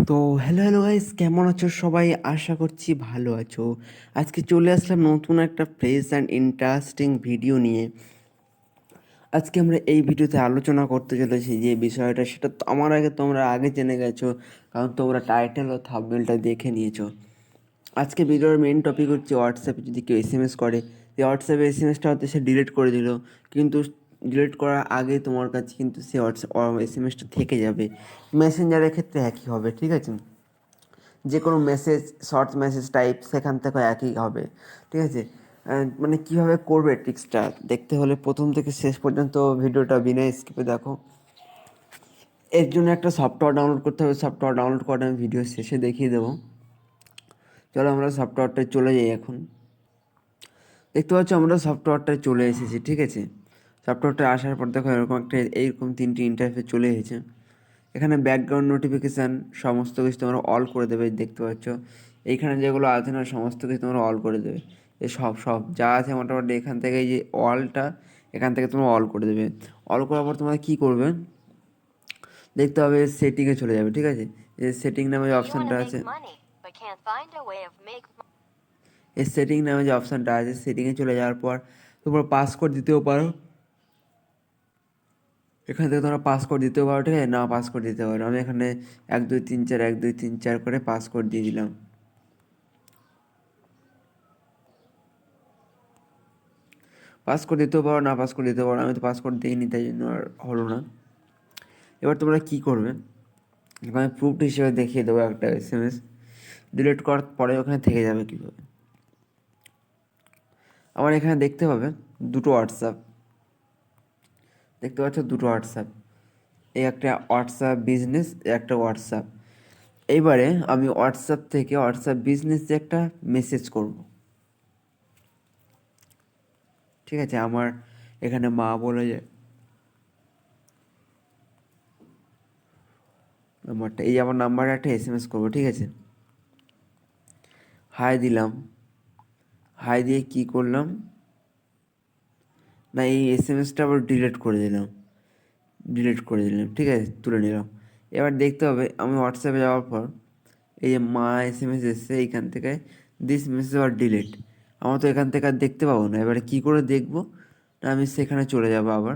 তো hello guys, কেমন আছো সবাই? আশা করছি ভালো আছো। আজকে চলে আসলাম নতুন একটা ফ্রেশ অ্যান্ড ইন্টারেস্টিং ভিডিও নিয়ে। আজকে আমরা এই ভিডিওতে আলোচনা করতে চলেছি যে বিষয়টা, সেটা তো আমার আগে তোমরা আগে জেনে গেছো, কারণ তোমরা টাইটেল ও থাম্বনেলটা দেখে নিয়েছো। আজকে ভিডিওর মেন টপিক হচ্ছে হোয়াটসঅ্যাপে যদি কেউ এসএমএস করে, যে হোয়াটসঅ্যাপে এসএমএসটা হয়তো সে ডিলিট করে দিল, কিন্তু ডিলিট করার আগে তোমার কাছে কিন্তু সে হোয়াটসঅ্যাপ এসএমএসটা থেকে যাবে। মেসেঞ্জারের ক্ষেত্রে একই হবে, ঠিক আছে? যে কোনো মেসেজ, শর্ট মেসেজ টাইপ, সেখান থেকে একই হবে, ঠিক আছে? মানে কীভাবে করবে ট্রিক্সটা দেখতে হলে প্রথম থেকে শেষ পর্যন্ত ভিডিওটা বিনা স্কিপে দেখো। এর জন্য একটা সফটওয়্যার ডাউনলোড করতে হবে। সফটওয়্যার ডাউনলোড করে আমি ভিডিও শেষে দেখিয়ে দেবো। চলো আমরা সফটওয়্যারটায় চলে যাই। এখন দেখতে পাচ্ছ আমরা সফটওয়্যারটায় চলে এসেছি, ঠিক আছে? সফটওয়্যারটা আসার পর দেখো এরকম একটা এইরকম তিনটি ইন্টারফেস চলে এসেছে। এখানে ব্যাকগ্রাউন্ড নোটিফিকেশান সমস্ত কিছু তোমরা অল করে দেবে, দেখতে পাচ্ছ। এইখানে যেগুলো আছে না সমস্ত কিছু তোমরা অল করে দেবে। এই সব যা আছে মোটামুটি এখান থেকে, এই যে অলটা, এখান থেকে তোমরা অল করে দেবে। অল করার পর তোমরা কী করবে দেখতে হবে, সেটিংয়ে চলে যাবে, ঠিক আছে? এই সেটিং নামে যে অপশানটা আছে, এই সেটিং নামে যে অপশানটা আছে, সেটিংয়ে চলে যাওয়ার পর তোমরা পাসকোড দিতেও পারো। এখান থেকে তোমরা পাসকোড দিতেও পারো, ঠিক আছে? না পাসকোড দিতে পারো। আমি এখানে 1 2 3 4 1 2 3 4 করে পাসকোড দিয়ে দিলাম। পাসকোড দিতেও পারো, না পাসকোড দিতে পারো। আমি তো পাসকোড দিইনি, তাই জন্য আর হলো না। এবার তোমরা কী করবে, আমি প্রুফ হিসেবে দেখিয়ে দেবো একটা এসএমএস ডিলিট করার পরে ওখানে থেকে যাবে কীভাবে। আমার এখানে দেখতে পাবে দুটো হোয়াটসঅ্যাপ, দেখতে পাচ্ছ দুটো হোয়াটসঅ্যাপ। এই একটা হোয়াটসঅ্যাপ বিজনেস, একটা হোয়াটসঅ্যাপ। এইবারে আমি হোয়াটসঅ্যাপ থেকে হোয়াটসঅ্যাপ বিজনেসে একটা মেসেজ করব, ঠিক আছে? আমার এখানে মা বলে যে নাম্বারটা, এই আমার নাম্বারে একটা এসএমএস করবো, ঠিক আছে? হাই দিলাম। হাই দিয়ে কী করলাম না, এই এসএমএসটা আবার ডিলিট করে দিলাম, ঠিক আছে? তুলে নিলাম। এবার দেখতে হবে আমি হোয়াটসঅ্যাপে যাওয়ার পর এই যে মা এসএমএস এসছে, এইখান থেকে দিস মেসেজ আর ডিলিট, আমার তো এখান থেকে আর দেখতে পাবো না। এবারে কী করে দেখবো না, আমি সেখানে চলে যাবো আবার,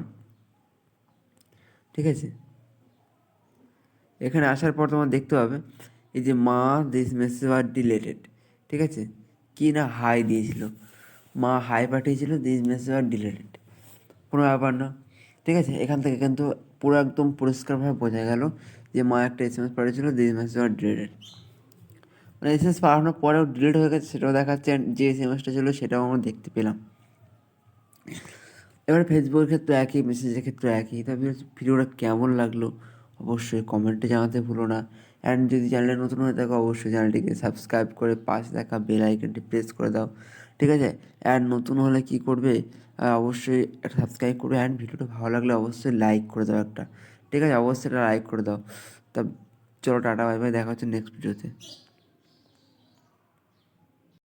ঠিক আছে? এখানে আসার পর তোমার দেখতে পাবে এই যে মা দিস মেসেজ আর ডিলেটেড, ঠিক আছে? কি না হাই দিয়েছিল, মা হাই পাঠিয়েছিল, দিস মেসেজ আর ডিলেটেড, কোনো ব্যাপার না, ঠিক আছে? এখান থেকে কিন্তু পুরো একদম পরিষ্কারভাবে বোঝা গেল যে মা একটা এসএমএস পাঠিয়েছিল, দিস মেসেজ আর ডিলেটেড। মানে এসএমএস পাঠানোর পরেও ডিলিট হয়ে গেছে সেটাও দেখাচ্ছে, যে এসএমএসটা ছিল সেটাও আমরা দেখতে পেলাম। এবার ফেসবুকের ক্ষেত্রে একই, মেসেজের ক্ষেত্রে একই। তবে ভিডিওটা কেমন লাগলো অবশ্যই কমেন্টে জানাতে ভুলো না। অ্যান্ড যদি চ্যানেলে নতুন হয়ে থাকো অবশ্যই চ্যানেলটিকে সাবস্ক্রাইব করে পাশে থাকা বেল আইকনটি প্রেস করে দাও, ঠিক আছে? অ্যান্ড নতুন হলে কী করবে, অবশ্যই একটা সাবস্ক্রাইব করবে। অ্যান্ড ভিডিওটা ভালো লাগলে অবশ্যই লাইক করে দাও একটা, ঠিক আছে? অবশ্যই একটা লাইক করে দাও। তা চলো টাটা, বাই বাই, দেখা হচ্ছে নেক্সট ভিডিওতে।